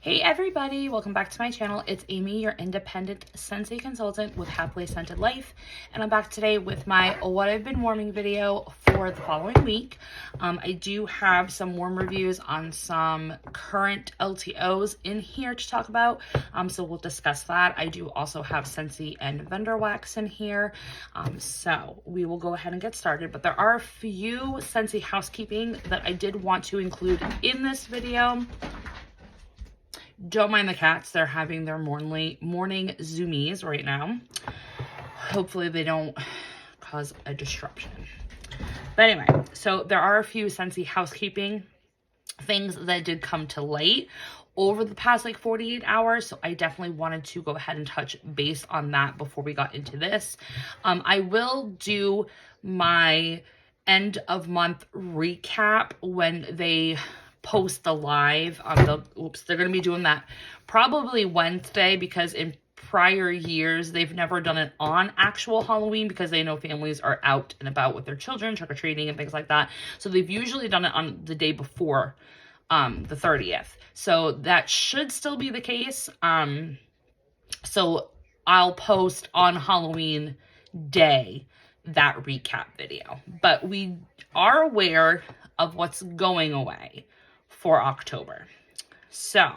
Hey everybody, welcome back to my channel. It's Amy, your independent Scentsy consultant with Happily Scented Life, and I'm back today with my what I've been warming video for the following week. I do have some warm reviews on some current LTOs in here to talk about, so we'll discuss that. I do also have Scentsy and Vendor wax in here, so we will go ahead and get started, but there are a few Scentsy housekeeping that I did want to include in this video. Don't mind the cats. They're having their morning zoomies right now. Hopefully they don't cause a disruption. But anyway, so there are a few Scentsy housekeeping things that did come to light over the past like 48 hours. So I definitely wanted to go ahead and touch base on that before we got into this. I will do my end of month recap when they post the live on the, they're going to be doing that probably Wednesday, because in prior years they've never done it on actual Halloween because they know families are out and about with their children trick-or-treating and things like that. So they've usually done it on the day before the 30th. So that should still be the case. So I'll post on Halloween day that recap video, but we are aware of what's going away for October. So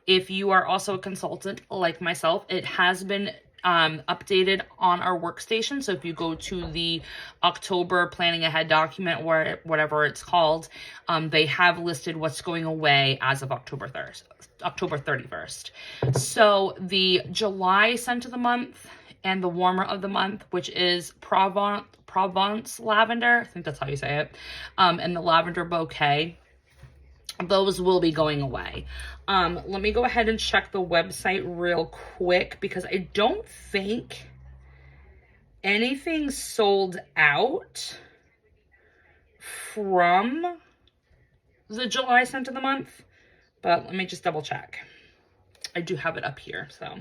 if you are also a consultant like myself, it has been updated on our workstation. So if you go to the October planning ahead document, or whatever it's called, they have listed what's going away as of October 31st. So the July scent of the month and the warmer of the month, which is Provence lavender, I think that's how you say it, and the lavender bouquet, those will be going away. Let me go ahead and check the website real quick, because I don't think anything sold out from the July scent of the month, but let me just double check. I do have it up here, so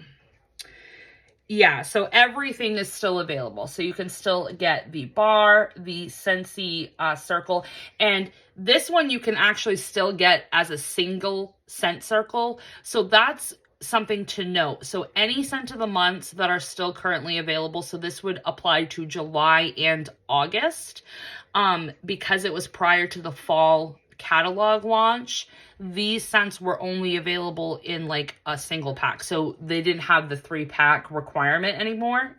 yeah, so everything is still available. So you can still get the bar, the Scentsy circle, and this one you can actually still get as a single scent circle. So that's something to note. So any scent of the months that are still currently available, so this would apply to July and August, because it was prior to the fall catalog launch, these scents were only available in like a single pack. So they didn't have the 3-pack requirement anymore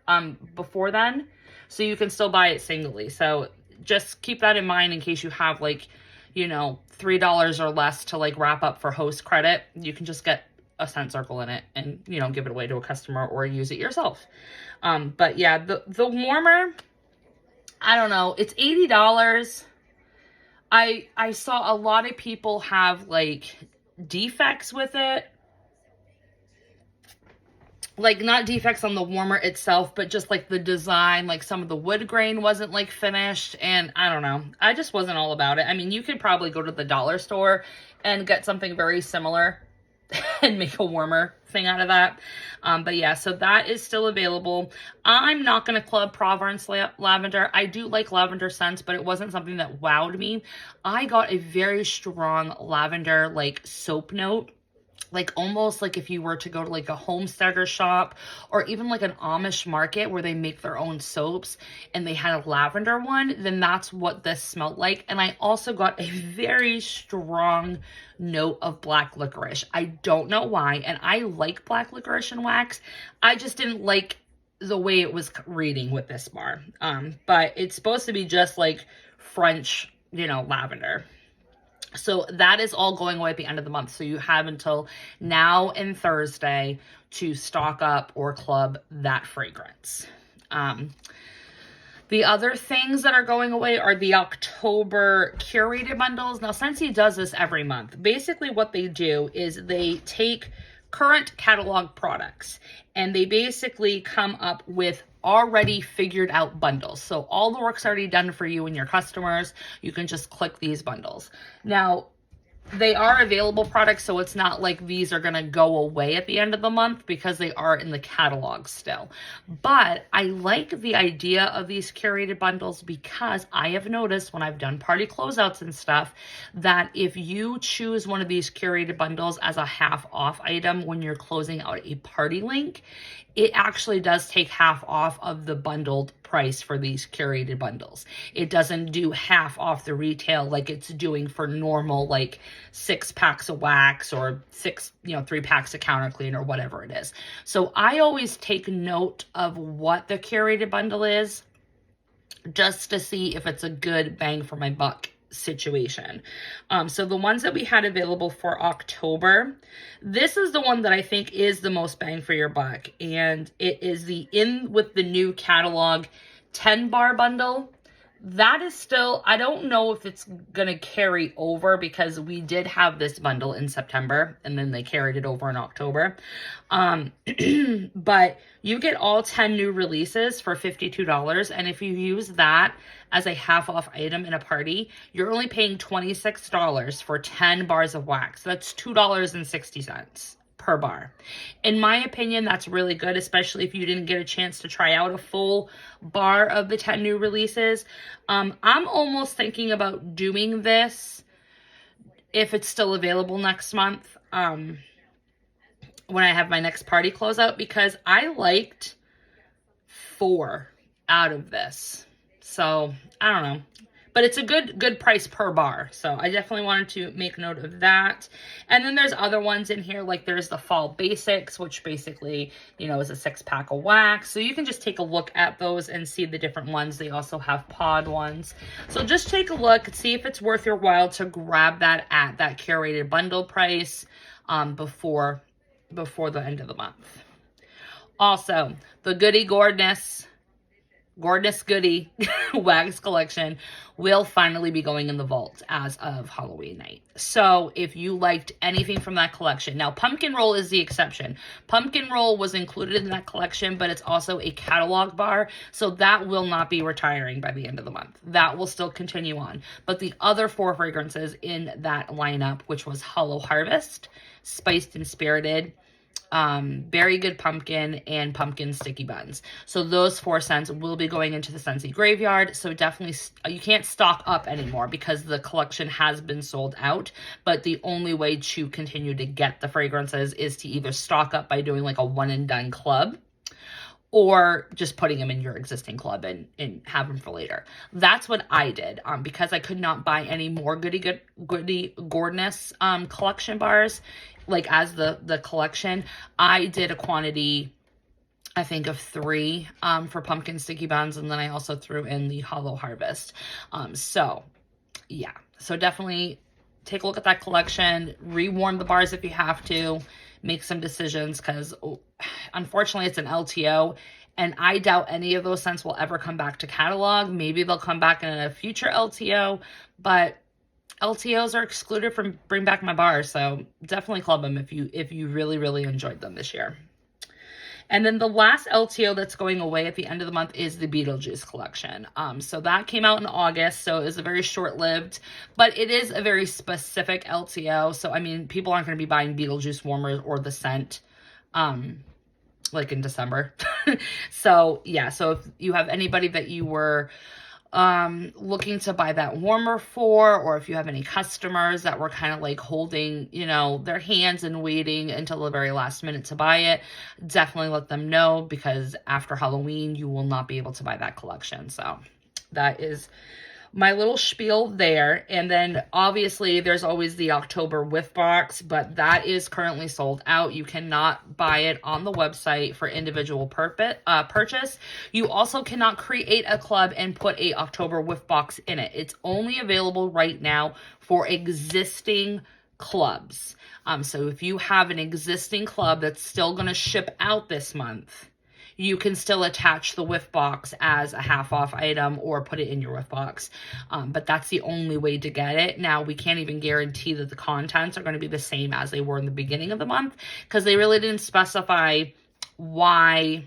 before then. So you can still buy it singly. So just keep that in mind in case you have like, you know, $3 or less to like wrap up for host credit. You can just get a scent circle in it and, you know, give it away to a customer or use it yourself. But yeah, the warmer, I don't know, it's $80. I saw a lot of people have like defects with it. Like not defects on the warmer itself, but just like the design, like some of the wood grain wasn't like finished, and I don't know. I just wasn't all about it. I mean, you could probably go to the dollar store and get something very similar and make a warmer thing out of that. But yeah, so that is still available. I'm not going to club Provence lavender. I do like lavender scents, but it wasn't something that wowed me. I got a very strong lavender like soap note, like almost like if you were to go to like a homesteader shop or even like an Amish market where they make their own soaps and they had a lavender one, then that's what this smelled like. And I also got a very strong note of black licorice. I don't know why. And I like black licorice and wax. I just didn't like the way it was reading with this bar. But it's supposed to be just like French, you know, lavender. So that is all going away at the end of the month. So you have until now and Thursday to stock up or club that fragrance. The other things that are going away are the October curated bundles. Now, Scentsy does this every month. Basically, what they do is they take current catalog products and they basically come up with already figured out bundles. So all the work's already done for you and your customers. You can just click these bundles. Now, they are available products, so it's not like these are going to go away at the end of the month because they are in the catalog still. But I like the idea of these curated bundles because I have noticed when I've done party closeouts and stuff that if you choose one of these curated bundles as a half off item when you're closing out a party link, it actually does take half off of the bundled price for these curated bundles. It doesn't do half off the retail like it's doing for normal, like 6 packs of wax or 3 packs of counter clean or whatever it is. So I always take note of what the curated bundle is just to see if it's a good bang for my buck situation. So the ones that we had available for October, this is the one that I think is the most bang for your buck, and it is the In With the New Catalog 10 bar bundle. That is still, I don't know if it's gonna carry over because we did have this bundle in September and then they carried it over in October. But you get all 10 new releases for $52, and if you use that as a half off item in a party, you're only paying $26 for 10 bars of wax. That's $2.60 per bar. In my opinion, that's really good, especially if you didn't get a chance to try out a full bar of the 10 new releases. I'm almost thinking about doing this if it's still available next month, when I have my next party closeout, because I liked 4 out of this. So I don't know, but it's a good price per bar. So I definitely wanted to make note of that. And then there's other ones in here, like there's the Fall Basics, which basically, is a 6-pack of wax. So you can just take a look at those and see the different ones. They also have pod ones. So just take a look and see if it's worth your while to grab that at that curated bundle price before the end of the month. Also, the Goody Gordness Goody wax collection will finally be going in the vault as of Halloween night. So if you liked anything from that collection, now Pumpkin Roll is the exception. Pumpkin Roll was included in that collection, but it's also a catalog bar, so that will not be retiring by the end of the month. That will still continue on. But the other 4 fragrances in that lineup, which was Hollow Harvest, Spiced and Spirited, Very Good Pumpkin, and Pumpkin Sticky Buns. So those 4 scents will be going into the Scentsy graveyard. So definitely, you can't stock up anymore because the collection has been sold out. But the only way to continue to get the fragrances is to either stock up by doing like a one and done club, or just putting them in your existing club and have them for later. That's what I did because I could not buy any more Goody Gordness collection bars, like as the collection. I did a quantity, I think, of 3 for Pumpkin Sticky Buns, and then I also threw in the Hollow Harvest. So yeah, so definitely take a look at that collection, rewarm the bars if you have to, make some decisions, because unfortunately it's an LTO, and I doubt any of those scents will ever come back to catalog. Maybe they'll come back in a future LTO, but LTOs are excluded from Bring Back My Bar, so definitely club them if you really, really enjoyed them this year. And then the last LTO that's going away at the end of the month is the Beetlejuice collection. So that came out in August, so it was a very short-lived, but it is a very specific LTO. So, I mean, people aren't going to be buying Beetlejuice warmers or the scent, like in December. So, yeah, so if you have anybody that you were looking to buy that warmer for, or if you have any customers that were kind of like holding, their hands and waiting until the very last minute to buy it, definitely let them know, because after Halloween, you will not be able to buy that collection. So that is my little spiel there. And then obviously there's always the October whiff box, but that is currently sold out. You cannot buy it on the website for individual purchase. You also cannot create a club and put a October whiff box in it. It's only available right now for existing clubs. So if you have an existing club that's still going to ship out this month, you can still attach the whiff box as a half off item or put it in your whiff box. But that's the only way to get it. Now, we can't even guarantee that the contents are going to be the same as they were in the beginning of the month, because they really didn't specify why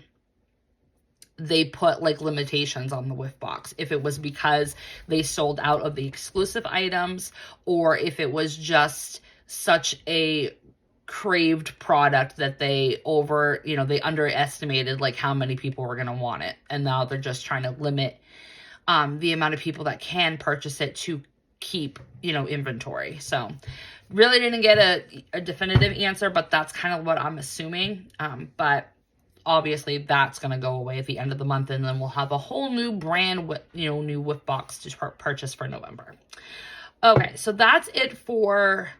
they put like limitations on the whiff box. If it was because they sold out of the exclusive items, or if it was just such a craved product that they they underestimated like how many people were going to want it. And now they're just trying to limit the amount of people that can purchase it to keep, inventory. So really didn't get a definitive answer, but that's kind of what I'm assuming. But obviously that's going to go away at the end of the month, and then we'll have a whole new brand, new whiff box to purchase for November. Okay, so that's it for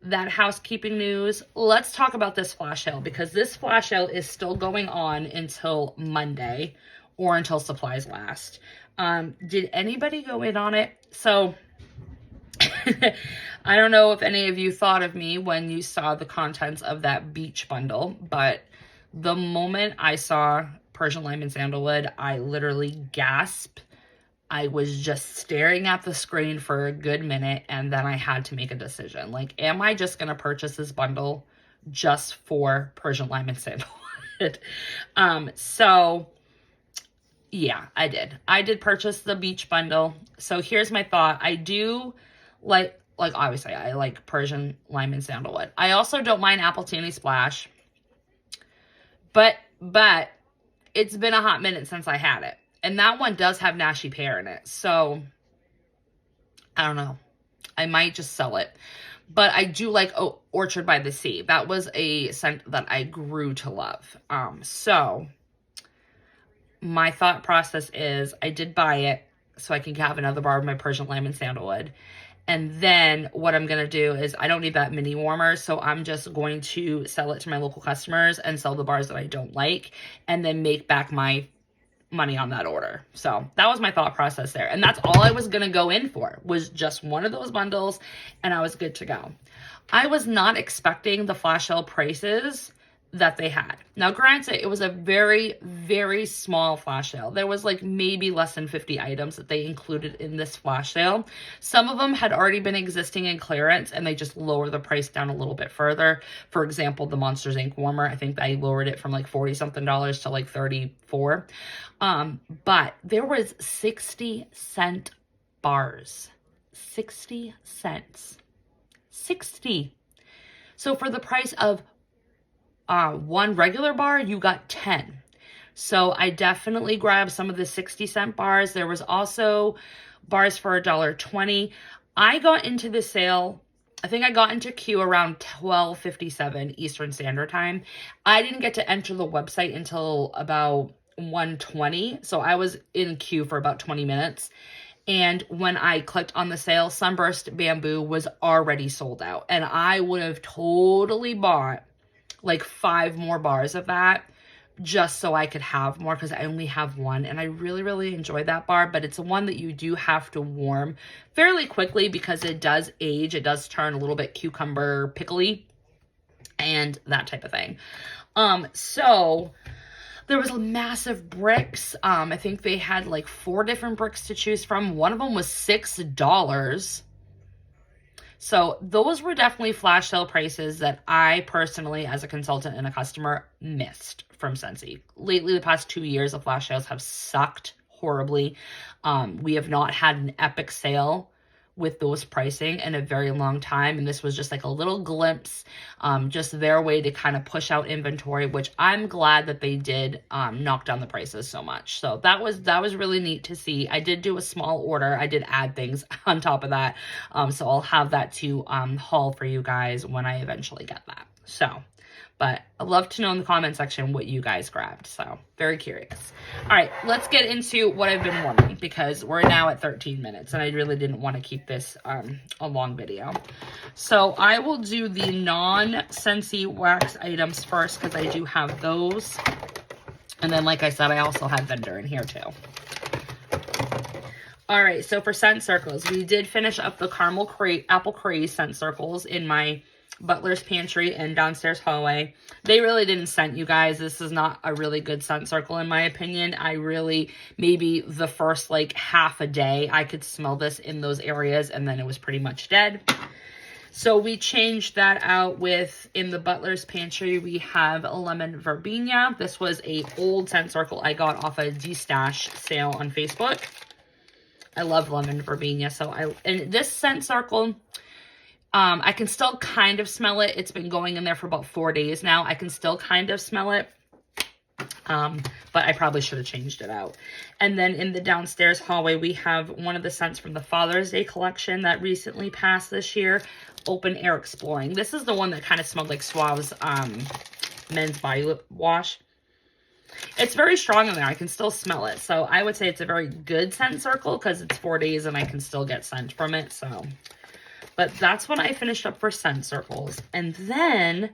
that housekeeping news. Let's talk about this flash sale, because this flash sale is still going on until Monday, or until supplies last. Did anybody go in on it? So I don't know if any of you thought of me when you saw the contents of that beach bundle, but the moment I saw Persian lime and sandalwood, I literally gasped. I was just staring at the screen for a good minute, and then I had to make a decision. Like, am I just going to purchase this bundle just for Persian lime and sandalwood? So yeah, I did. I did purchase the beach bundle. So here's my thought. I do like obviously I like Persian lime and sandalwood. I also don't mind apple tanny splash. But it's been a hot minute since I had it. And that one does have Nashi pear in it. So I don't know. I might just sell it. But I do like Orchard by the Sea. That was a scent that I grew to love. So my thought process is I did buy it so I can have another bar of my Persian lime and sandalwood. And then what I'm going to do is I don't need that mini warmer. So I'm just going to sell it to my local customers and sell the bars that I don't like, and then make back my money on that order. So that was my thought process there. And that's all I was going to go in for, was just one of those bundles, and I was good to go. I was not expecting the flash sale prices that they had. Now, granted, it was a very, very small flash sale. There was like maybe less than 50 items that they included in this flash sale. Some of them had already been existing in clearance, and they just lowered the price down a little bit further. For example, the Monsters Inc. warmer, I think I lowered it from like $40 something to like $34. But there was 60-cent bars. 60 cents. 60. So for the price of one regular bar, you got 10. So I definitely grabbed some of the 60-cent bars. There was also bars for $1.20. I got into the sale, I think I got into queue around 12:57 Eastern Standard Time. I didn't get to enter the website until about 1:20. So I was in queue for about 20 minutes. And when I clicked on the sale, Sunburst Bamboo was already sold out. And I would have totally bought like 5 more bars of that just so I could have more, because I only have one, and I really, really enjoy that bar. But it's one that you do have to warm fairly quickly because it does age. It does turn a little bit cucumber pickly and that type of thing. So there was massive bricks. I think they had like 4 different bricks to choose from. One of them was $6. So those were definitely flash sale prices that I personally, as a consultant and a customer, missed from Scentsy. Lately, the past 2 years, the flash sales have sucked horribly. We have not had an epic sale with those pricing in a very long time, and this was just like a little glimpse, just their way to kind of push out inventory, which I'm glad that they did knock down the prices so much. So that was really neat to see. I did do a small order. I did add things on top of that, so I'll have that to haul for you guys when I eventually get that. So, but I'd love to know in the comment section what you guys grabbed. So very curious. All right, let's get into what I've been warming, because we're now at 13 minutes and I really didn't want to keep this a long video. So I will do the non-Scentsy wax items first, because I do have those. And then, like I said, I also have Vendor in here too. All right, so for scent circles, we did finish up the caramel apple craze scent circles in my Butler's Pantry and downstairs hallway. They really didn't scent, you guys. This is not a really good scent circle in my opinion. I really, maybe the first like half a day, I could smell this in those areas, and then it was pretty much dead. So we changed that out with, in the butler's pantry, we have a lemon verbena. This was a old scent circle I got off a de-stash sale on Facebook. I love lemon verbena. And this scent circle, I can still kind of smell it. It's been going in there for about 4 days now. I can still kind of smell it. But I probably should have changed it out. And then in the downstairs hallway, we have one of the scents from the Father's Day collection that recently passed this year, Open Air Exploring. This is the one that kind of smelled like Suave's men's body wash. It's very strong in there. I can still smell it. So I would say it's a very good scent circle because it's 4 days and I can still get scent from it. So, but that's what I finished up for scent circles. And then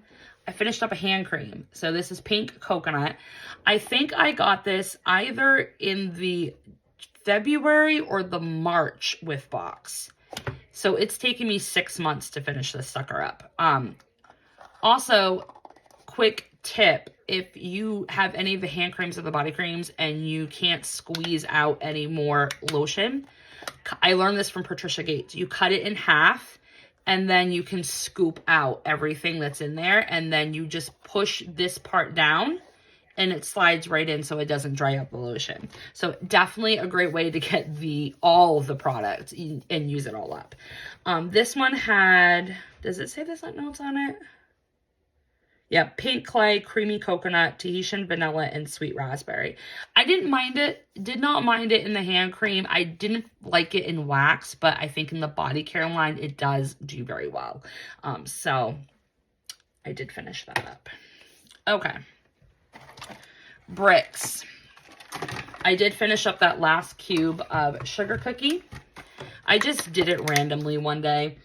I finished up a hand cream. So this is Pink Coconut. I think I got this either in the February or the March with box. So it's taken me 6 months to finish this sucker up. Also, quick tip, if you have any of the hand creams or the body creams and you can't squeeze out any more lotion, I learned this from Patricia Gates. You cut it in half and then you can scoop out everything that's in there, and then you just push this part down and it slides right in so it doesn't dry up the lotion. So definitely a great way to get all of the product and use it all up. This one had, does it say this notes on it? Yeah, pink clay, creamy coconut, Tahitian vanilla, and sweet raspberry. I didn't mind it. Did not mind it in the hand cream. I didn't like it in wax, but I think in the body care line, it does do very well. So I did finish that up. Okay. Bricks. I did finish up that last cube of sugar cookie. I just did it randomly one day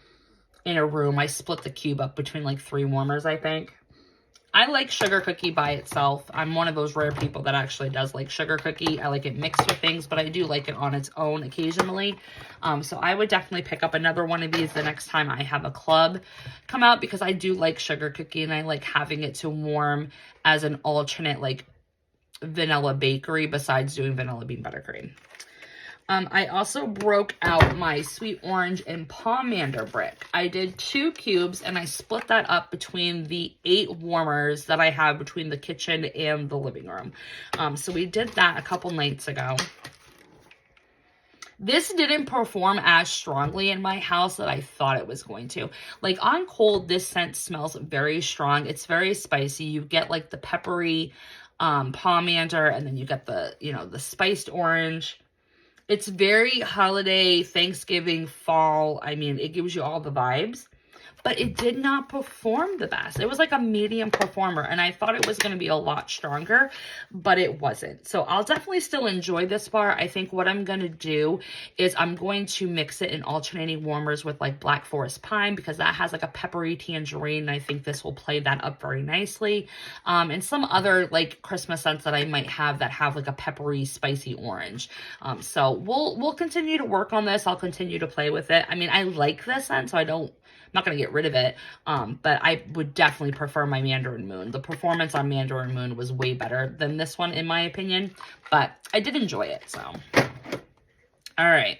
in a room. I split the cube up between like 3 warmers, I think. I like sugar cookie by itself. I'm one of those rare people that actually does like sugar cookie. I like it mixed with things, but I do like it on its own occasionally. So I would definitely pick up another one of these the next time I have a club come out, because I do like sugar cookie and I like having it to warm as an alternate like vanilla bakery besides doing vanilla bean buttercream. I also broke out my sweet orange and pomander brick. I did 2 cubes and I split that up between the 8 warmers that I have between the kitchen and the living room. So we did that a couple nights ago. This didn't perform as strongly in my house that I thought it was going to. Like on cold, this scent smells very strong. It's very spicy. You get like the peppery pomander, and then you get the, the spiced orange. It's very holiday, Thanksgiving, fall. I mean, it gives you all the vibes, but it did not perform the best. It was like a medium performer, and I thought it was going to be a lot stronger, but it wasn't. So I'll definitely still enjoy this bar. I think what I'm going to do is I'm going to mix it in alternating warmers with like Black Forest Pine, because that has like a peppery tangerine, and I think this will play that up very nicely. And some other like Christmas scents that I might have that have like a peppery, spicy orange. So we'll continue to work on this. I'll continue to play with it. I mean, I like this scent, so I'm not going to get rid of it, but I would definitely prefer my Mandarin Moon. The performance on Mandarin Moon was way better than this one, in my opinion, but I did enjoy it, so. All right.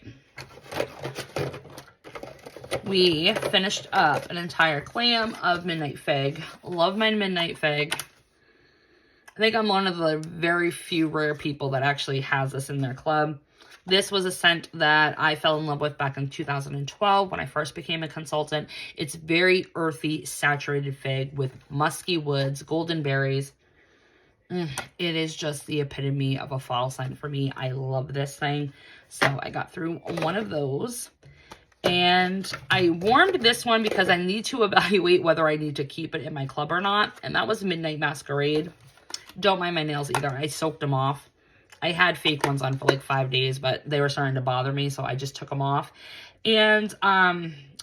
We finished up an entire clam of Midnight Fig. Love my Midnight Fig. I think I'm one of the very few rare people that actually has this in their club. This was a scent that I fell in love with back in 2012 when I first became a consultant. It's very earthy, saturated fig with musky woods, golden berries. It is just the epitome of a fall scent for me. I love this thing. So I got through one of those. And I warmed this one because I need to evaluate whether I need to keep it in my club or not. And that was Midnight Masquerade. Don't mind my nails either. I soaked them off. I had fake ones on for like 5 days, but they were starting to bother me, so I just took them off. And,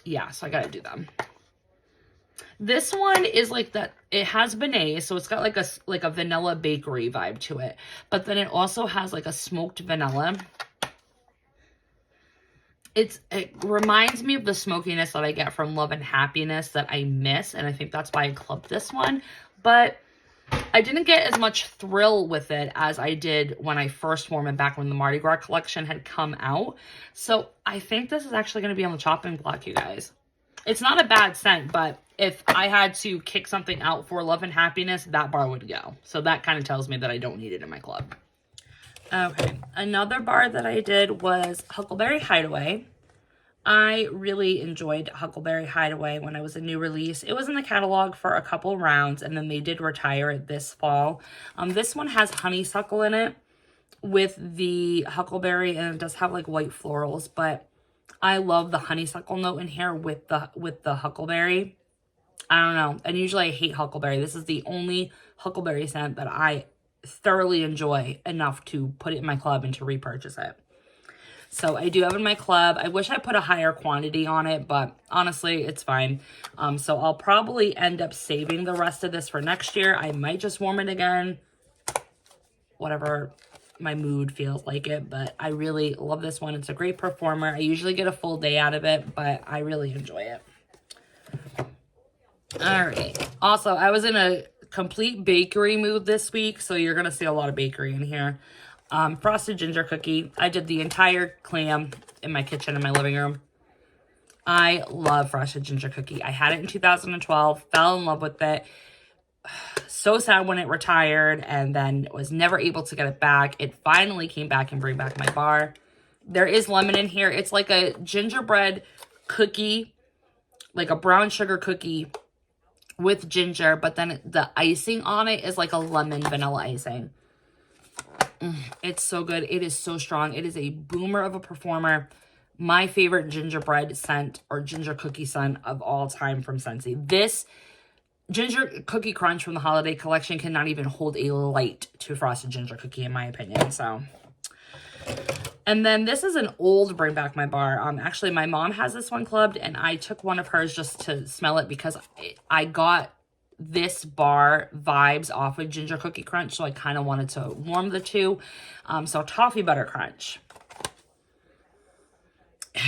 yeah, so I gotta do them. This one is like that, it has beignet, so it's got like a vanilla bakery vibe to it. But then it also has like a smoked vanilla. It reminds me of the smokiness that I get from Love and Happiness that I miss, and I think that's why I clubbed this one. But I didn't get as much thrill with it as I did when I first warmed it back when the Mardi Gras collection had come out. So I think this is actually going to be on the chopping block, you guys. It's not a bad scent, but if I had to kick something out for love and happiness, that bar would go. So that kind of tells me that I don't need it in my club. Okay, another bar that I did was Huckleberry Hideaway. I really enjoyed Huckleberry Hideaway when it was a new release. It was in the catalog for a couple rounds, and then they did retire it this fall. This one has honeysuckle in it with the huckleberry, and it does have like white florals, but I love the honeysuckle note in here with the huckleberry. I don't know. And usually I hate huckleberry. This is the only huckleberry scent that I thoroughly enjoy enough to put it in my club and to repurchase it. So I do have in my club. I wish I put a higher quantity on it, but honestly, it's fine. So I'll probably end up saving the rest of this for next year. I might just warm it again, whatever my mood feels like it, but I really love this one. It's a great performer. I usually get a full day out of it, but I really enjoy it. All right. Also, I was in a complete bakery mood this week, so you're going to see a lot of bakery in here. Frosted ginger cookie. I did the entire clam in my kitchen in my living room. I love frosted ginger cookie. I had it in 2012, fell in love with it. So sad when it retired, and then was never able to get it back. It finally came back and bring back my bar. There is lemon in here. It's like a gingerbread cookie, like a brown sugar cookie with ginger, but then the icing on it is like a lemon vanilla icing. It's so good. It is so strong. It is a boomer of a performer. My favorite gingerbread scent or ginger cookie scent of all time from Scentsy. This ginger cookie crunch from the holiday collection cannot even hold a light to frosted ginger cookie in my opinion. So, and then this is an old bring back my bar. Actually my mom has this one clubbed, and I took one of hers just to smell it because I got this bar vibes off of ginger cookie crunch, so I kind of wanted to warm the two. So toffee butter crunch.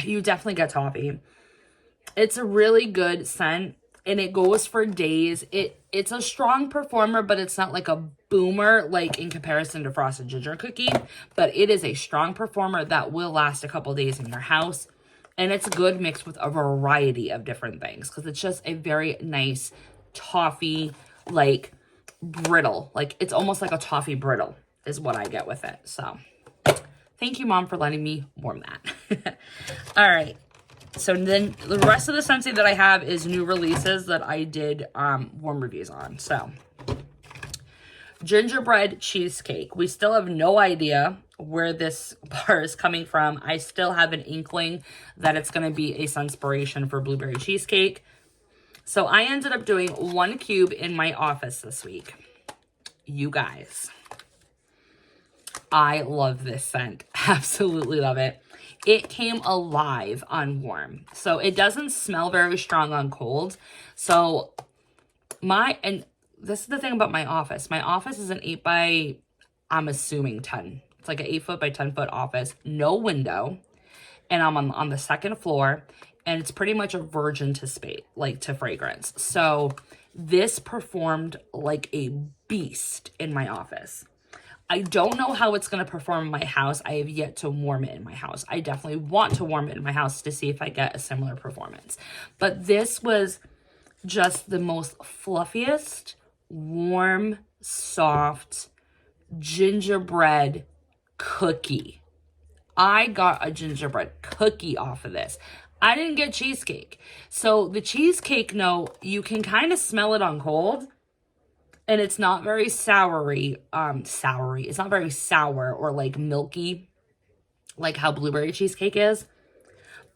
You definitely get toffee. It's a really good scent, and it goes for days. It's a strong performer, but it's not like a boomer like in comparison to frosted ginger cookie, but it is a strong performer that will last a couple days in your house, and it's good mixed with a variety of different things because it's just a very nice toffee, like brittle, like it's almost like a toffee brittle is what I get with it. So thank you, Mom, for letting me warm that. All right, so then the rest of the Scentsy that I have is new releases that I did warm reviews on. So gingerbread cheesecake. We still have no idea where this bar is coming from. I still have an inkling that it's going to be a Scenspiration for blueberry cheesecake. So I ended up doing 1 cube in my office this week. You guys, I love this scent. Absolutely love it. It came alive on warm. So it doesn't smell very strong on cold. So and this is the thing about my office. My office is an 8 by, I'm assuming 10. It's like an 8 foot by 10 foot office. No window. And I'm on the second floor. And it's pretty much a virgin to space, like to fragrance. So this performed like a beast in my office. I don't know how it's going to perform in my house. I have yet to warm it in my house. I definitely want to warm it in my house to see if I get a similar performance. But this was just the most fluffiest, warm, soft gingerbread cookie. I got a gingerbread cookie off of this. I didn't get cheesecake. So the cheesecake note, you can kind of smell it on cold. And it's not very soury. It's not very sour or like milky, like how blueberry cheesecake is.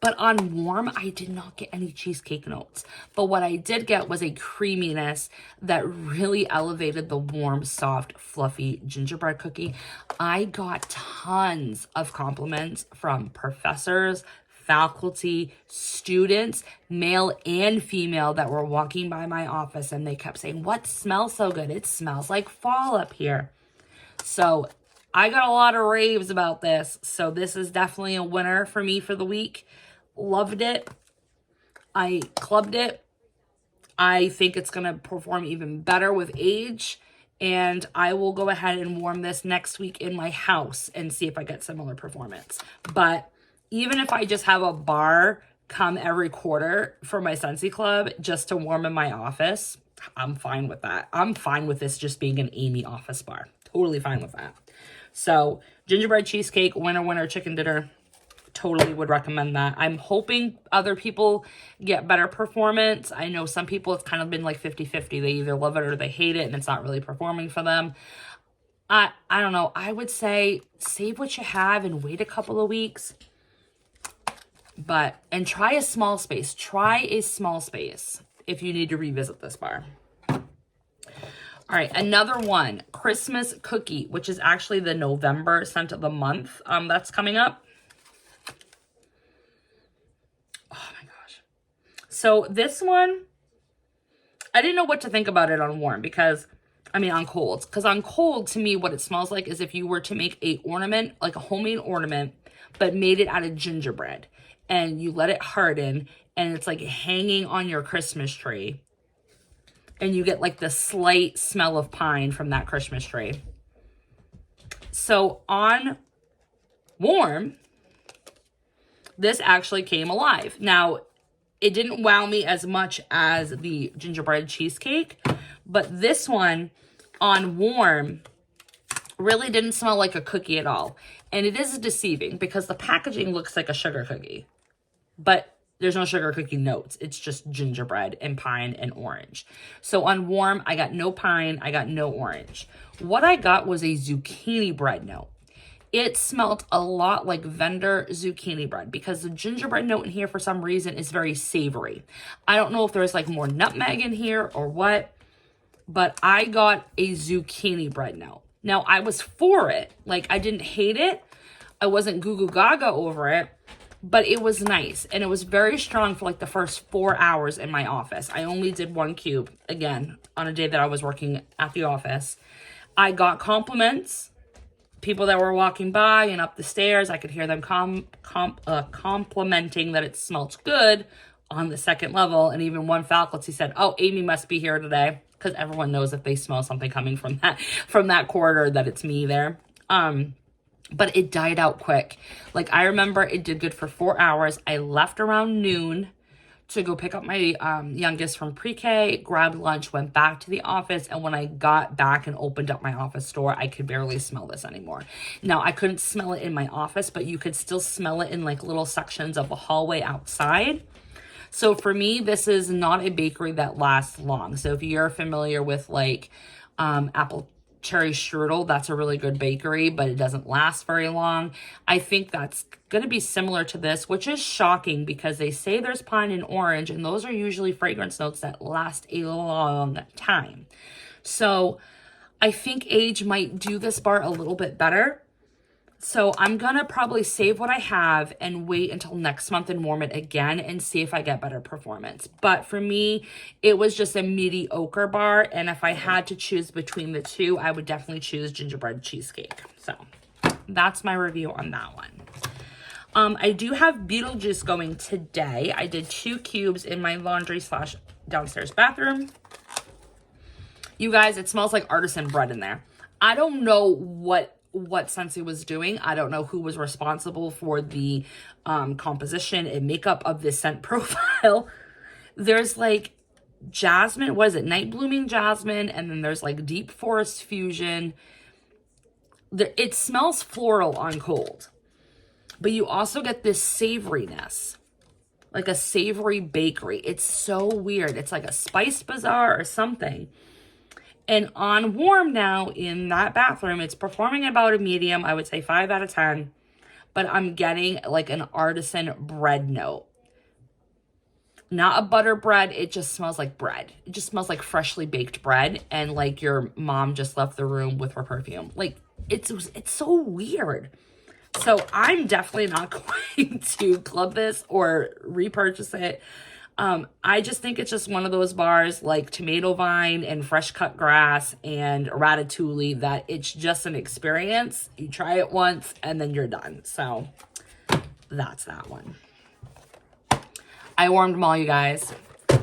But on warm, I did not get any cheesecake notes. But what I did get was a creaminess that really elevated the warm, soft, fluffy gingerbread cookie. I got tons of compliments from professors, faculty, students, male and female, that were walking by my office, and they kept saying, "What smells so good? It smells like fall up here." So I got a lot of raves about this. So this is definitely a winner for me for the week. Loved it. I clubbed it. I think it's going to perform even better with age. And I will go ahead and warm this next week in my house and see if I get similar performance. But even if I just have a bar come every quarter for my Scentsy Club just to warm in my office, I'm fine with that. I'm fine with this just being an Amy office bar. Totally fine with that. So gingerbread cheesecake, winner, chicken dinner. Totally would recommend that. I'm hoping other people get better performance. I know some people, it's kind of been like 50-50. They either love it or they hate it and it's not really performing for them. I don't know. I would say save what you have and wait a couple of weeks. And try a small space. Try a small space if you need to revisit this bar. All right, another one, Christmas cookie, which is actually the November scent of the month that's coming up. Oh my gosh. So this one, I didn't know what to think about it on warm on cold. Because on cold, to me, what it smells like is if you were to make a ornament, like a homemade ornament, but made it out of gingerbread. And you let it harden, and it's like hanging on your Christmas tree. And you get like the slight smell of pine from that Christmas tree. So on warm, this actually came alive. Now, it didn't wow me as much as the gingerbread cheesecake, but this one on warm really didn't smell like a cookie at all. And it is deceiving because the packaging looks like a sugar cookie, but there's no sugar cookie notes. It's just gingerbread and pine and orange. So on warm, I got no pine, I got no orange. What I got was a zucchini bread note. It smelled a lot like Vendor zucchini bread because the gingerbread note in here for some reason is very savory. I don't know if there's like more nutmeg in here or what, but I got a zucchini bread note. Now, I was for it. Like, I didn't hate it. I wasn't goo-goo gaga over it, but it was nice. And it was very strong for like the first 4 hours in my office. I only did 1 cube, again, on a day that I was working at the office. I got compliments. People that were walking by and up the stairs, I could hear them complimenting that it smelled good on the second level. And even one faculty said, "Oh, Amy must be here today," because everyone knows if they smell something coming from that corridor that it's me there. But it died out quick. Like, I remember it did good for 4 hours. I left around noon to go pick up my youngest from pre-K, grabbed lunch, went back to the office, and when I got back and opened up my office door, I could barely smell this anymore. Now, I couldn't smell it in my office, but you could still smell it in like little sections of the hallway outside. So for me, this is not a bakery that lasts long. So if you're familiar with like apple cherry strudel, that's a really good bakery, but it doesn't last very long. I think that's going to be similar to this, which is shocking because they say there's pine and orange, and those are usually fragrance notes that last a long time. So I think age might do this bar a little bit better. So I'm going to probably save what I have and wait until next month and warm it again and see if I get better performance. But for me, it was just a mediocre bar. And if I had to choose between the two, I would definitely choose gingerbread cheesecake. So that's my review on that one. I do have Beetlejuice going today. I did 2 cubes in my laundry / downstairs bathroom. You guys, it smells like artisan bread in there. I don't know what Scentsy was doing. I don't know who was responsible for the composition and makeup of this scent profile. There's like jasmine, what is it? Night blooming jasmine, and then there's like deep forest fusion. It smells floral on cold, but you also get this savoriness, like a savory bakery. It's so weird. It's like a spice bazaar or something. And on warm now in that bathroom, it's performing about a medium, I would say 5 out of 10. But I'm getting like an artisan bread note. Not a butter bread, it just smells like bread. It just smells like freshly baked bread and like your mom just left the room with her perfume. Like, it's so weird. So I'm definitely not going to club this or repurchase it. I just think it's just one of those bars like Tomato Vine and Fresh Cut Grass and Ratatouille that it's just an experience. You try it once and then you're done. So that's that one. I warmed them all, you guys.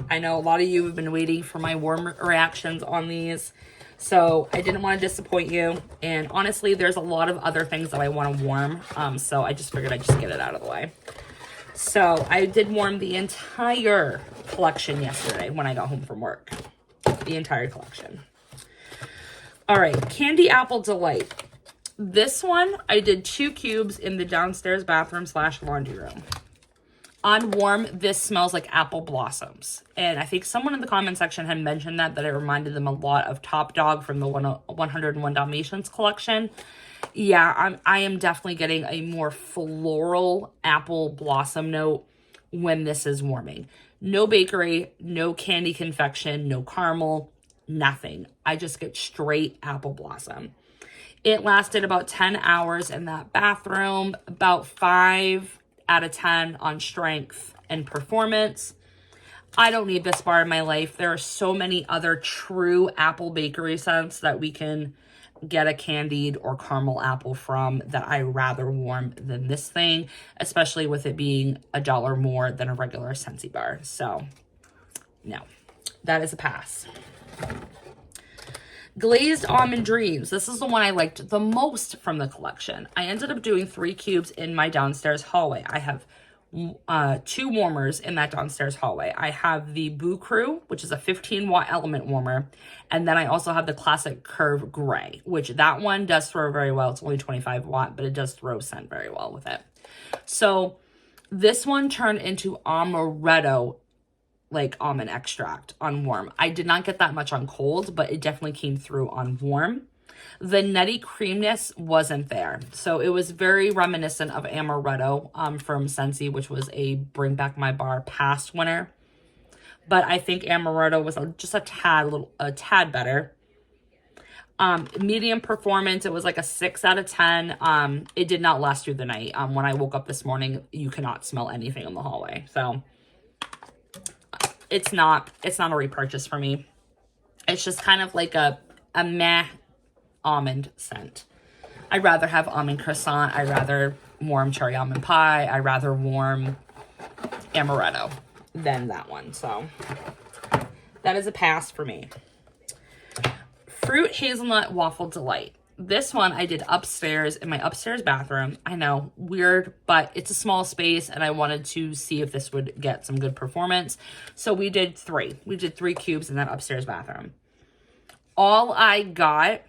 I know a lot of you have been waiting for my warm reactions on these. So I didn't want to disappoint you. And honestly, there's a lot of other things that I want to warm. So I just figured I'd just get it out of the way. So I did warm the entire collection yesterday when I got home from work. The entire collection. All right, Candy Apple Delight. This one, I did 2 cubes in the downstairs bathroom / laundry room. On warm, this smells like apple blossoms. And I think someone in the comment section had mentioned that it reminded them a lot of Top Dog from the 101 Dalmatians collection. Yeah, I am definitely getting a more floral apple blossom note when this is warming. No bakery, no candy confection, no caramel, nothing. I just get straight apple blossom. It lasted about 10 hours in that bathroom, about 5 out of 10 on strength and performance. I don't need this bar in my life. There are so many other true apple bakery scents that we can get a candied or caramel apple from that I rather warm than this thing, especially with it being $1 more than a regular Scentsy bar. So, no, that is a pass. Glazed Almond Dreams. This is the one I liked the most from the collection. I ended up doing 3 cubes in my downstairs hallway. I have 2 warmers in that downstairs hallway. I have the Boo Crew, which is a 15-watt element warmer. And then I also have the Classic Curve Gray, which that one does throw very well. It's only 25 watt, but it does throw scent very well with it. So this one turned into amaretto, like almond extract on warm. I did not get that much on cold, but it definitely came through on warm. The nutty creaminess wasn't there. So it was very reminiscent of amaretto from Scentsy, which was a Bring Back My Bar past winner. But I think amaretto was just a tad better. Medium performance, it was like a 6 out of 10. It did not last through the night. When I woke up this morning, you cannot smell anything in the hallway. So it's not a repurchase for me. It's just kind of like a meh almond scent. I'd rather have almond croissant. I'd rather warm cherry almond pie. I'd rather warm amaretto than that one. So that is a pass for me. Fruit Hazelnut Waffle Delight. This one I did upstairs in my upstairs bathroom. I know, weird, but it's a small space and I wanted to see if this would get some good performance. So we did 3. We did 3 cubes in that upstairs bathroom. All I got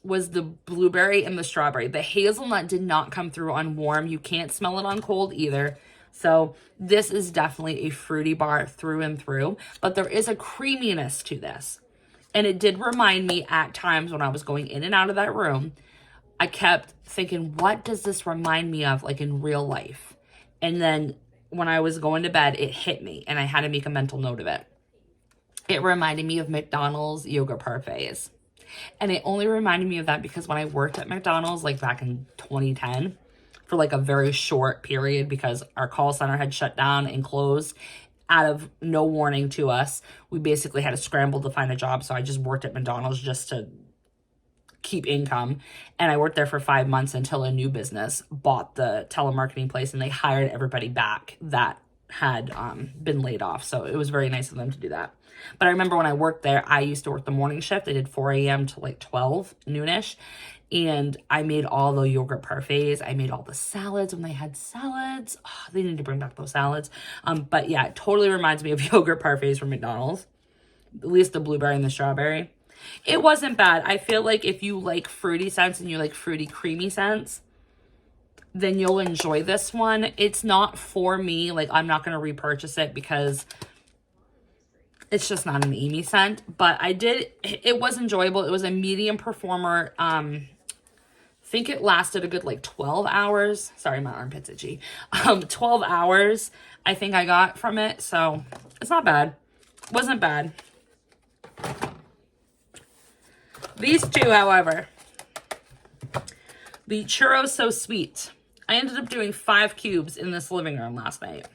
was the blueberry and the strawberry. The hazelnut did not come through on warm. You can't smell it on cold either. So this is definitely a fruity bar through and through, but there is a creaminess to this. And it did remind me at times when I was going in and out of that room, I kept thinking, what does this remind me of, like in real life? And then when I was going to bed, it hit me and I had to make a mental note of it. It reminded me of McDonald's yogurt parfaits. And it only reminded me of that because when I worked at McDonald's, like back in 2010, for like a very short period because our call center had shut down and closed, out of no warning to us, we basically had to scramble to find a job. So I just worked at McDonald's just to keep income. And I worked there for 5 months until a new business bought the telemarketing place and they hired everybody back that had been laid off. So it was very nice of them to do that. But I remember when I worked there, I used to work the morning shift. I did 4 a.m. to like 12 noonish. And I made all the yogurt parfaits. I made all the salads when they had salads. Oh, they need to bring back those salads. But yeah, it totally reminds me of yogurt parfaits from McDonald's. At least the blueberry and the strawberry. It wasn't bad. I feel like if you like fruity scents and you like fruity creamy scents, then you'll enjoy this one. It's not for me. Like, I'm not going to repurchase it because it's just not an Amy scent. But it was enjoyable. It was a medium performer. I think it lasted a good like 12 hours. Sorry, my armpit's itchy. 12 hours I think I got from it. So it's not bad. Wasn't bad. These two, however, the Churros So Sweet. I ended up doing 5 cubes in this living room last night.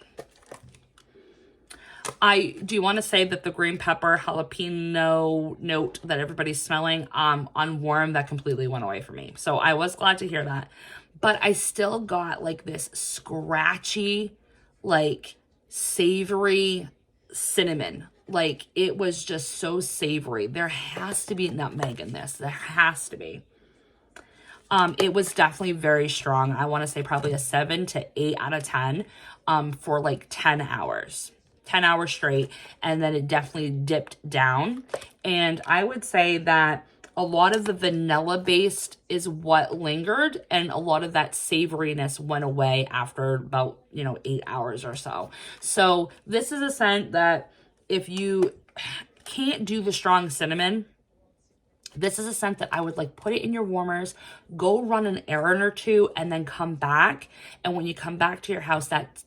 I do want to say that the green pepper jalapeno note that everybody's smelling on warm, that completely went away for me. So I was glad to hear that. But I still got like this scratchy, like savory cinnamon. Like it was just so savory. There has to be nutmeg in this. There has to be. It was definitely very strong. I want to say probably a 7 to 8 out of 10 for like 10 hours. 10 hours straight, and then it definitely dipped down. And I would say that a lot of the vanilla based is what lingered, and a lot of that savoriness went away after about, 8 hours or so. So this is a scent that if you can't do the strong cinnamon, this is a scent that I would like put it in your warmers, go run an errand or two, and then come back. And when you come back to your house, that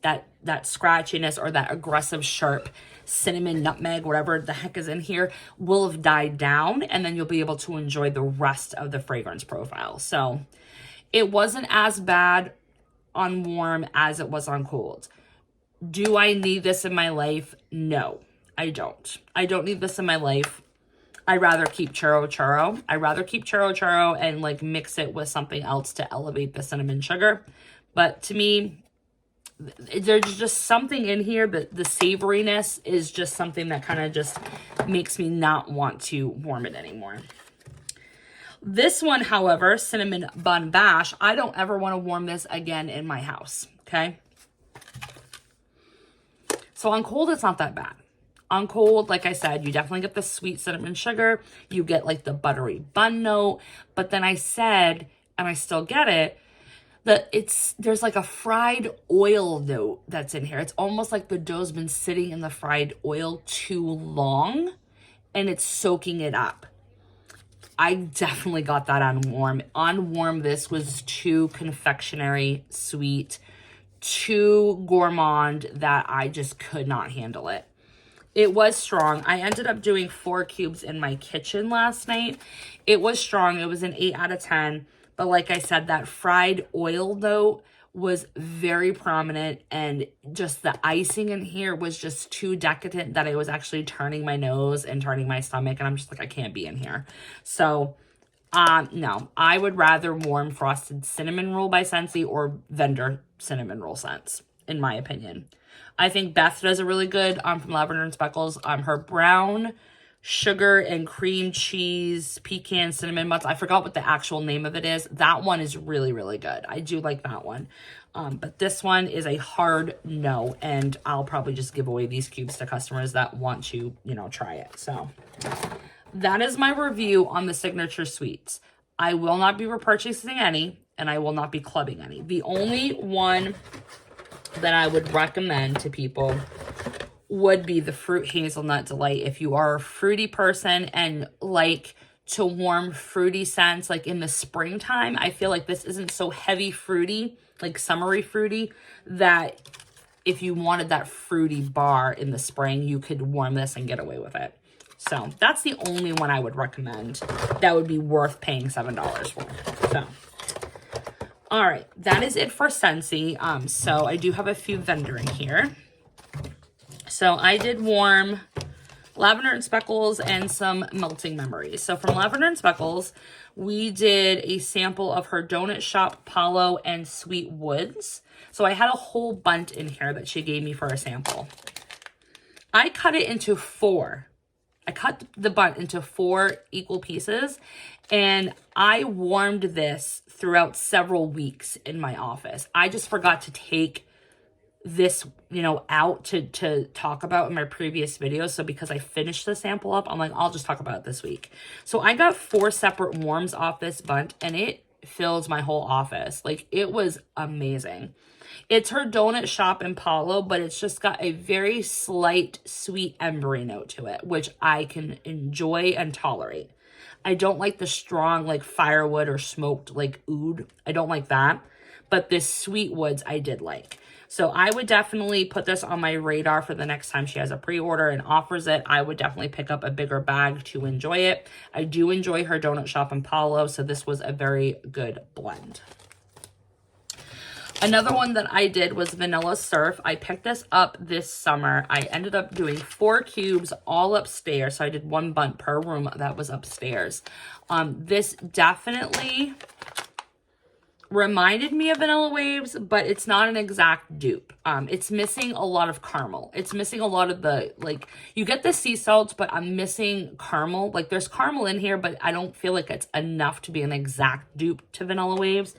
scratchiness or that aggressive, sharp cinnamon, nutmeg, whatever the heck is in here, will have died down, and then you'll be able to enjoy the rest of the fragrance profile. So it wasn't as bad on warm as it was on cold. Do I need this in my life? No, I don't. I don't need this in my life. I'd rather keep churro churro. I'd rather keep churro churro and like mix it with something else to elevate the cinnamon sugar. But to me, there's just something in here, but the savoriness is just something that kind of just makes me not want to warm it anymore. This one, however, Cinnamon Bun Bash, I don't ever want to warm this again in my house, okay? So on cold, it's not that bad. On cold, like I said, you definitely get the sweet cinnamon sugar. You get like the buttery bun note. But then I said, and I still get it, that there's like a fried oil note that's in here. It's almost like the dough's been sitting in the fried oil too long and it's soaking it up. I definitely got that on warm. On warm, this was too confectionery sweet, too gourmand that I just could not handle it. It was strong. I ended up doing 4 cubes in my kitchen last night. It was strong. It was an 8 out of 10. But like I said, that fried oil note was very prominent, and just the icing in here was just too decadent that I was actually turning my nose and turning my stomach, and I'm just like, I can't be in here. So no, I would rather warm Frosted Cinnamon Roll by Scentsy or Vendor Cinnamon Roll scents, in my opinion. I think Beth does a really good from Lavender and Speckles. Her brown sugar and cream cheese pecan cinnamon buns. I forgot what the actual name of it is. That one is really, really good. I do like that one. But this one is a hard no, and I'll probably just give away these cubes to customers that want to, try it. So that is my review on the Signature Sweets. I will not be repurchasing any, and I will not be clubbing any. The only one that I would recommend to people would be the Fruit Hazelnut Delight. If you are a fruity person and like to warm fruity scents like in the springtime, I feel like this isn't so heavy fruity, like summery fruity, that if you wanted that fruity bar in the spring, you could warm this and get away with it. So that's the only one I would recommend that would be worth paying $7 for. So all right, that is it for Scentsy. So I do have a few Vendor in here. So I did warm Lavender and Speckles and some Melting Memories. So from Lavender and Speckles, we did a sample of her Donut Shop Palo and Sweet Woods. So I had a whole bunch in here that she gave me for a sample. I cut it into 4. I cut the bunt into 4 equal pieces, and I warmed this throughout several weeks in my office. I just forgot to take this, out to talk about in my previous videos. So because I finished the sample up, I'm like, I'll just talk about it this week. So I got 4 separate warms off this bunt, and it fills my whole office. Like, it was amazing. It's her Donut Shop in Palo, but it's just got a very slight sweet embery note to it, which I can enjoy and tolerate. I don't like the strong, like, firewood or smoked, like, oud. I don't like that. But this Sweet Woods I did like. So I would definitely put this on my radar for the next time she has a pre-order and offers it. I would definitely pick up a bigger bag to enjoy it. I do enjoy her Donut Shop in Palo, so this was a very good blend. Another one that I did was Vanilla Surf. I picked this up this summer. I ended up doing 4 cubes all upstairs. So I did 1 bunt per room that was upstairs. This definitely reminded me of Vanilla Waves, but it's not an exact dupe. It's missing a lot of caramel. It's missing a lot of the, like, you get the sea salts, but I'm missing caramel. Like, there's caramel in here, but I don't feel like it's enough to be an exact dupe to Vanilla Waves.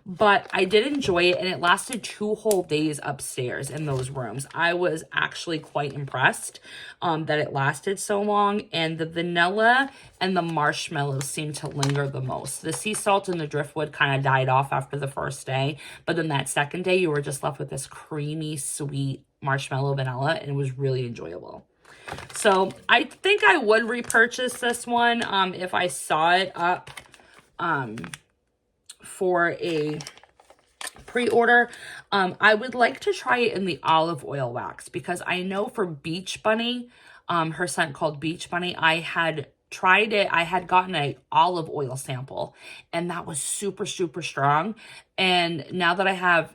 but I did enjoy it, and it lasted 2 whole days upstairs in those rooms. I was actually quite impressed that it lasted so long, and the vanilla and the marshmallows seemed to linger the most. The sea salt and the driftwood kind of died off after the first day, but then that second day you were just left with this creamy, sweet marshmallow vanilla, and it was really enjoyable. So I think I would repurchase this one if I saw it up for a pre-order. I would like to try it in the olive oil wax, because I know for Beach Bunny, her scent called Beach Bunny, I had tried it. I had gotten a olive oil sample, and that was super, super strong. And now that I have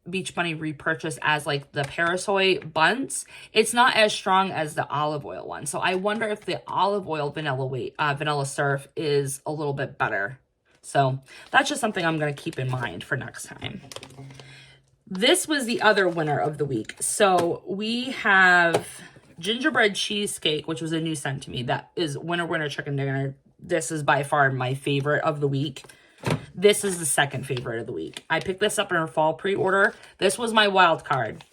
Beach Bunny repurchased as like the Parasoy buns, it's not as strong as the olive oil one. So I wonder if the olive oil vanilla surf is a little bit better. So that's just something I'm going to keep in mind for next time. This was the other winner of the week. So we have gingerbread cheesecake, which was a new scent to me. That is winner chicken dinner. This is by far my favorite of the week. This is the second favorite of the week. I picked this up in her fall pre-order. This was my wild card.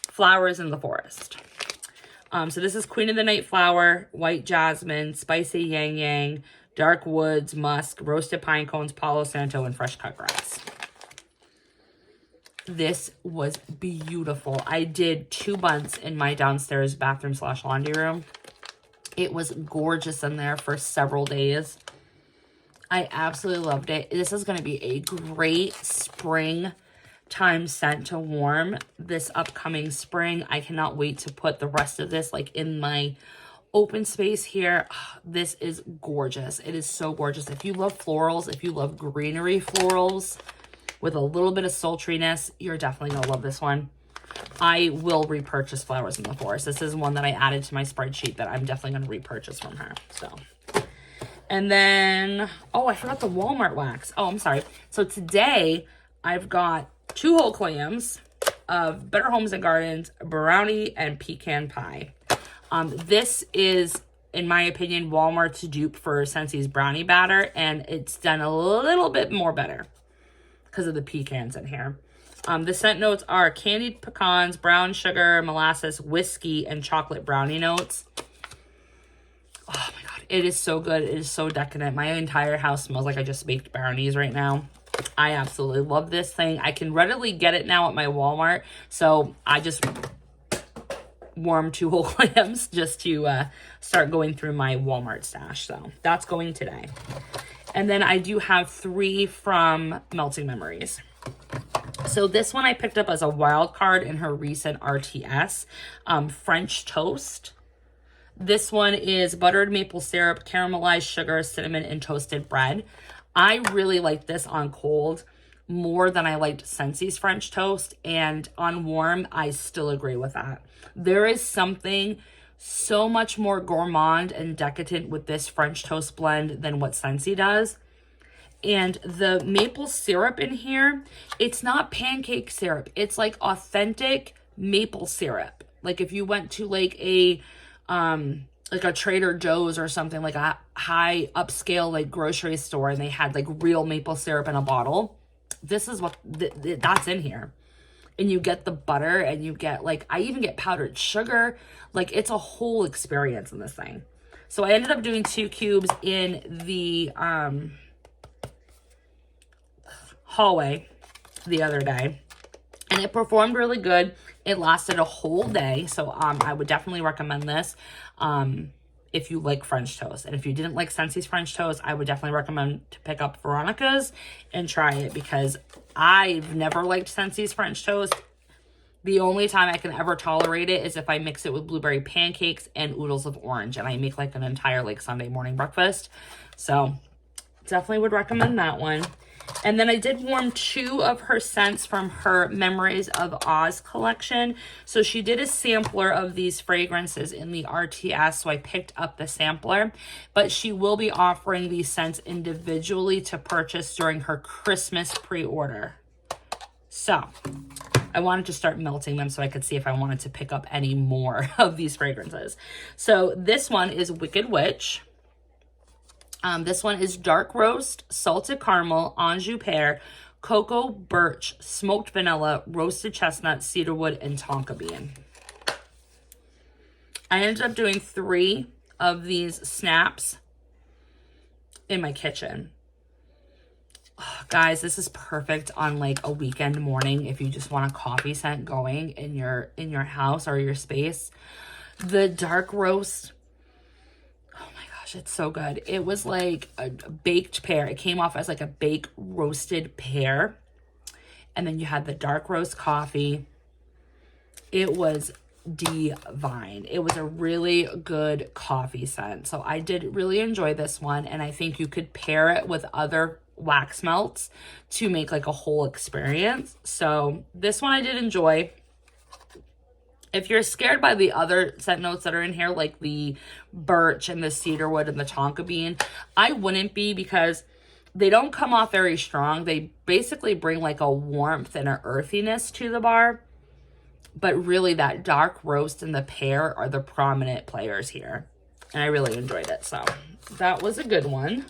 Flowers in the Forest. So this is Queen of the Night flower, white jasmine, spicy yang yang, dark woods, musk, roasted pine cones, Palo Santo, and fresh cut grass. This was beautiful. I did 2 buns in my downstairs bathroom / laundry room. It was gorgeous in there for several days. I absolutely loved it. This is going to be a great springtime scent to warm this upcoming spring. I cannot wait to put the rest of this like in my open space here. This is gorgeous. It is so gorgeous. If you love florals, if you love greenery florals with a little bit of sultriness, you're definitely going to love this one. I will repurchase Flowers in the Forest. This is one that I added to my spreadsheet that I'm definitely going to repurchase from her. So... And then, oh, I forgot the Walmart wax. Oh, I'm sorry. So today, I've got 2 whole clams of Better Homes and Gardens brownie and pecan pie. This is, in my opinion, Walmart's dupe for Scentsy's brownie batter, and it's done a little bit more better because of the pecans in here. The scent notes are candied pecans, brown sugar, molasses, whiskey, and chocolate brownie notes. Oh my God, it is so good. It is so decadent. My entire house smells like I just baked brownies right now. I absolutely love this thing. I can readily get it now at my Walmart. So I just warmed 2 whole clams just to start going through my Walmart stash. So that's going today. And then I do have 3 from Melting Memories. So this one I picked up as a wild card in her recent RTS, French Toast. This one is buttered maple syrup, caramelized sugar, cinnamon, and toasted bread. I really like this on cold more than I liked Scentsy's French Toast. And on warm, I still agree with that. There is something so much more gourmand and decadent with this French Toast blend than what Scentsy does. And the maple syrup in here, it's not pancake syrup. It's like authentic maple syrup. Like if you went to like a Trader Joe's or something, like a high upscale like grocery store, and they had like real maple syrup in a bottle. This is what that's in here. And you get the butter, and you get like, I even get powdered sugar. Like it's a whole experience in this thing. So I ended up doing 2 cubes in the hallway the other day, and it performed really good. It lasted a whole day, so I would definitely recommend this if you like French Toast. And if you didn't like Scentsy's French Toast, I would definitely recommend to pick up Veronica's and try it, because I've never liked Scentsy's French Toast. The only time I can ever tolerate it is if I mix it with blueberry pancakes and oodles of orange, and I make like an entire like Sunday morning breakfast. So definitely would recommend that one. And then I did warm 2 of her scents from her Memories of Oz collection. So she did a sampler of these fragrances in the RTS, so I picked up the sampler. But she will be offering these scents individually to purchase during her Christmas pre-order. So I wanted to start melting them so I could see if I wanted to pick up any more of these fragrances. So this one is Wicked Witch. This one is Dark Roast, Salted Caramel, Anjou Pear, cocoa, birch, smoked vanilla, roasted chestnut, cedarwood, and tonka bean. I ended up doing 3 of these snaps in my kitchen. Oh, guys, this is perfect on like a weekend morning if you just want a coffee scent going in your house or your space. The dark roast, oh my gosh, it's so good. It was like a baked pear. It came off as like a baked roasted pear. And then you had the dark roast coffee. It was divine. It was a really good coffee scent. So I did really enjoy this one. And I think you could pair it with other wax melts to make like a whole experience. So this one I did enjoy. If you're scared by the other scent notes that are in here, like the birch and the cedarwood and the tonka bean, I wouldn't be, because they don't come off very strong. They basically bring like a warmth and an earthiness to the bar. But really that dark roast and the pear are the prominent players here. And I really enjoyed it. So that was a good one.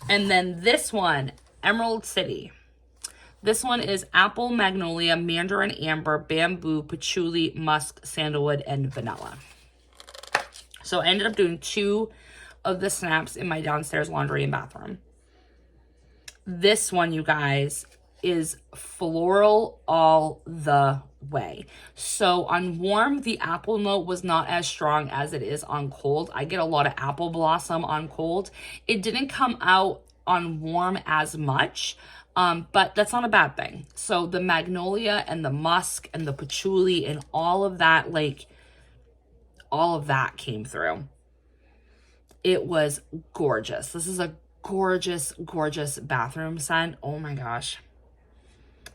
And then this one, Emerald City. This one is apple, magnolia, mandarin amber, bamboo, patchouli, musk, sandalwood, and vanilla. So I ended up doing 2 of the snaps in my downstairs laundry and bathroom. This one, you guys, is floral all the way. So on warm, the apple note was not as strong as it is on cold. I get a lot of apple blossom on cold. It didn't come out on warm as much. But that's not a bad thing. So the magnolia and the musk and the patchouli and all of that, like, all of that came through. It was gorgeous. This is a gorgeous, gorgeous bathroom scent. Oh my gosh.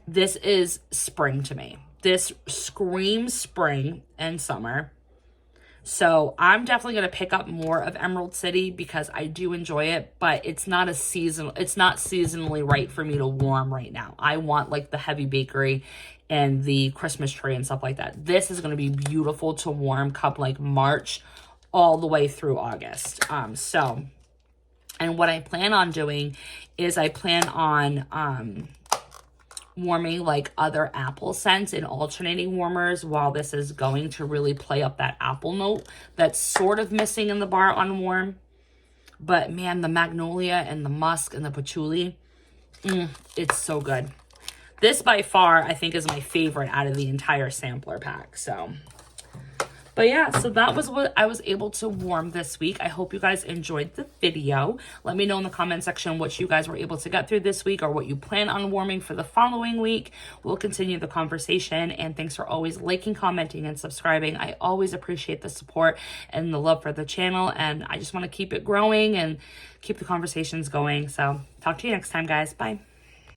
This is spring to me. This screams spring and summer. So I'm definitely going to pick up more of Emerald City because I do enjoy it, but it's not seasonally right for me to warm right now. I want like the heavy bakery and the Christmas tree and stuff like that. This is going to be beautiful to warm come like March all the way through August. And what I plan on doing is I plan on, warming like other apple scents and alternating warmers while this is going to really play up that apple note that's sort of missing in the bar on warm. But man, the magnolia and the musk and the patchouli, it's so good. This by far I think is my favorite out of the entire sampler pack. So but yeah, so that was what I was able to warm this week. I hope you guys enjoyed the video. Let me know in the comment section what you guys were able to get through this week or what you plan on warming for the following week. We'll continue the conversation, and thanks for always liking, commenting, and subscribing. I always appreciate the support and the love for the channel, and I just want to keep it growing and keep the conversations going. So talk to you next time, guys. Bye.